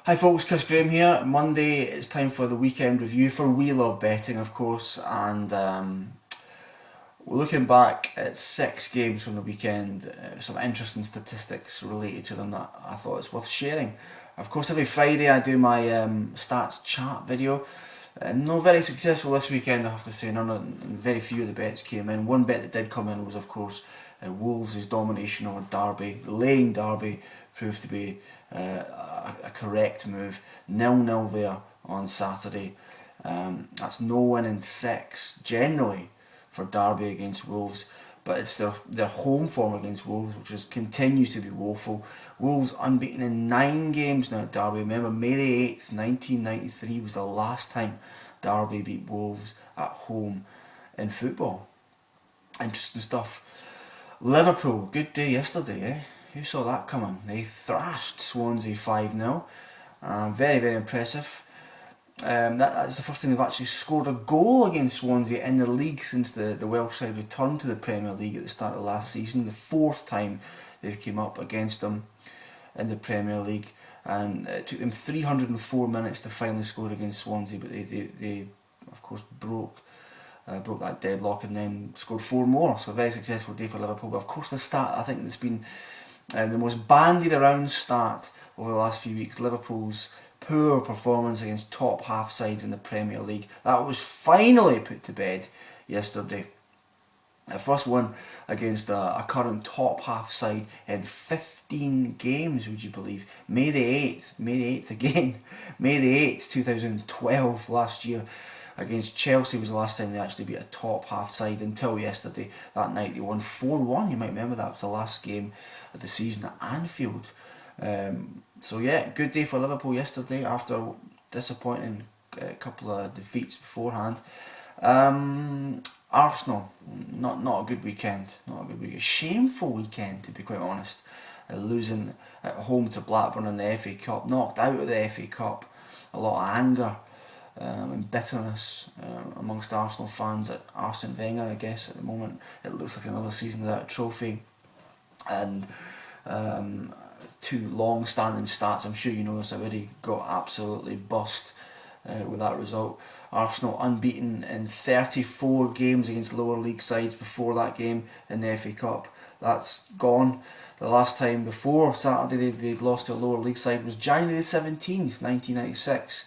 Hi folks, Chris Graham here. Monday, it's time for the weekend review for We Love Betting, of course, and we're looking back at 6 games from the weekend, some interesting statistics related to them that I thought it's worth sharing. Of course, every Friday I do my stats chat video. No very successful this weekend, I have to say. Very few of the bets came in. One bet that did come in was, of course, Wolves' domination over Derby. The laying Derby proved to be a correct move. 0-0 there on Saturday. That's no win in 6 generally for Derby against Wolves, but it's their home form against Wolves which continues to be woeful. Wolves unbeaten in 9 games now at Derby. Remember, May the 8th, 1993 was the last time Derby beat Wolves at home in football. Interesting stuff. Liverpool, good day yesterday, eh? Who saw that coming? They thrashed Swansea 5-0. Very, very impressive. That's the first time they've actually scored a goal against Swansea in the league since the Welsh side returned to the Premier League at the start of last season. The 4th time they've came up against them in the Premier League, and it took them 304 minutes to finally score against Swansea, but they of course broke that deadlock and then scored 4 more. So a very successful day for Liverpool. But of course the stat I think that's been the most bandied around stat over the last few weeks, Liverpool's poor performance against top half sides in the Premier League. That was finally put to bed yesterday. The first one against a current top half side in 15 games, would you believe? May the 8th again, May the 8th, 2012, last year. Against Chelsea was the last time they actually beat a top half side until yesterday. That night they won 4-1, you might remember that was the last game of the season at Anfield. So yeah, good day for Liverpool yesterday after a disappointing couple of defeats beforehand. Arsenal, not a good weekend. Not a good weekend. Shameful weekend, to be quite honest. Losing at home to Blackburn in the FA Cup, knocked out of the FA Cup. A lot of anger and bitterness amongst Arsenal fans at Arsene Wenger. I guess at the moment it looks like another season without a trophy, and 2 long-standing stats, I'm sure you know this already, got absolutely bust with that result. Arsenal unbeaten in 34 games against lower league sides before that game in the FA Cup. That's gone. The last time before Saturday they'd lost to a lower league side was January the 17th, 1996.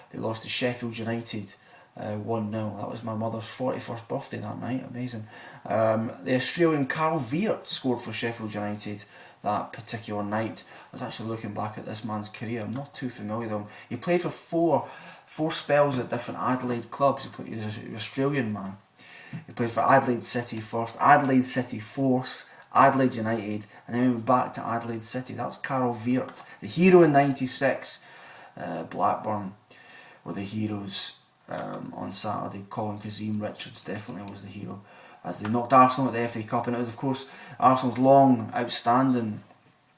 They lost to Sheffield United 1-0. That was my mother's 41st birthday that night. Amazing. The Australian Carl Veart scored for Sheffield United that particular night. I was actually looking back at this man's career. I'm not too familiar with him. He played for four spells at different Adelaide clubs. He was an Australian man. He played for Adelaide City first, Adelaide City Force, Adelaide United, and then he went back to Adelaide City. That's Carl Veart, the hero in '96. Blackburn were the heroes on Saturday. Colin Kazim Richards definitely was the hero as they knocked Arsenal at the FA Cup, and it was of course Arsenal's long outstanding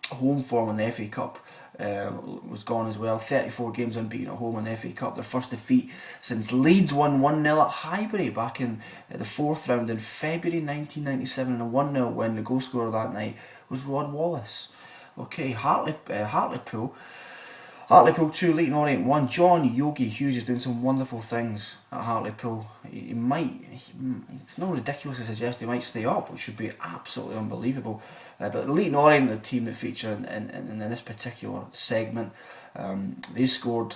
home form in the FA Cup was gone as well. 34 games unbeaten at home in the FA Cup. Their first defeat since Leeds won 1-0 at Highbury back in the 4th round in February 1997, and a 1-0 win. The goal scorer that night was Rod Wallace. Okay, Hartlepool 2, Leyton Orient 1. John Yogi Hughes is doing some wonderful things at Hartlepool. It's not ridiculous to suggest he might stay up, which would be absolutely unbelievable. But Leyton Orient, the team that feature in this particular segment, they scored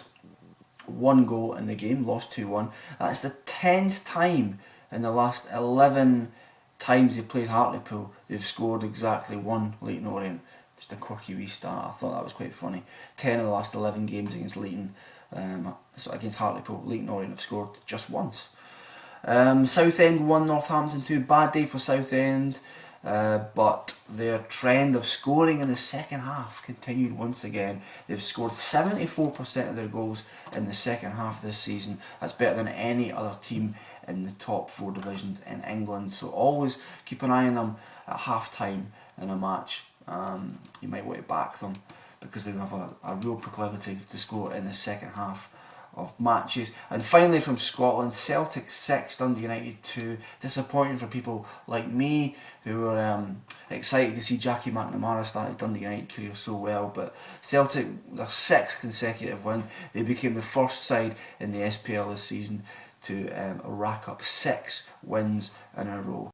1 goal in the game, lost 2-1. That's the 10th time in the last 11 times they played Hartlepool they've scored exactly 1, Leyton Orient. Just a quirky wee start. I thought that was quite funny. 10 of the last 11 games against Leyton, against Hartlepool, Leyton Orient have scored just once. Southend 1, Northampton 2. Bad day for Southend, but their trend of scoring in the second half continued once again. They've scored 74% of their goals in the second half this season. That's better than any other team in the top 4 divisions in England. So always keep an eye on them at half time in a match. You might want to back them because they have a real proclivity to score in the second half of matches. And finally from Scotland, Celtic 6, Dundee United 2. Disappointing for people like me who were excited to see Jackie McNamara start his Dundee United career so well. But Celtic, their 6th consecutive win, they became the first side in the SPL this season to rack up 6 wins in a row.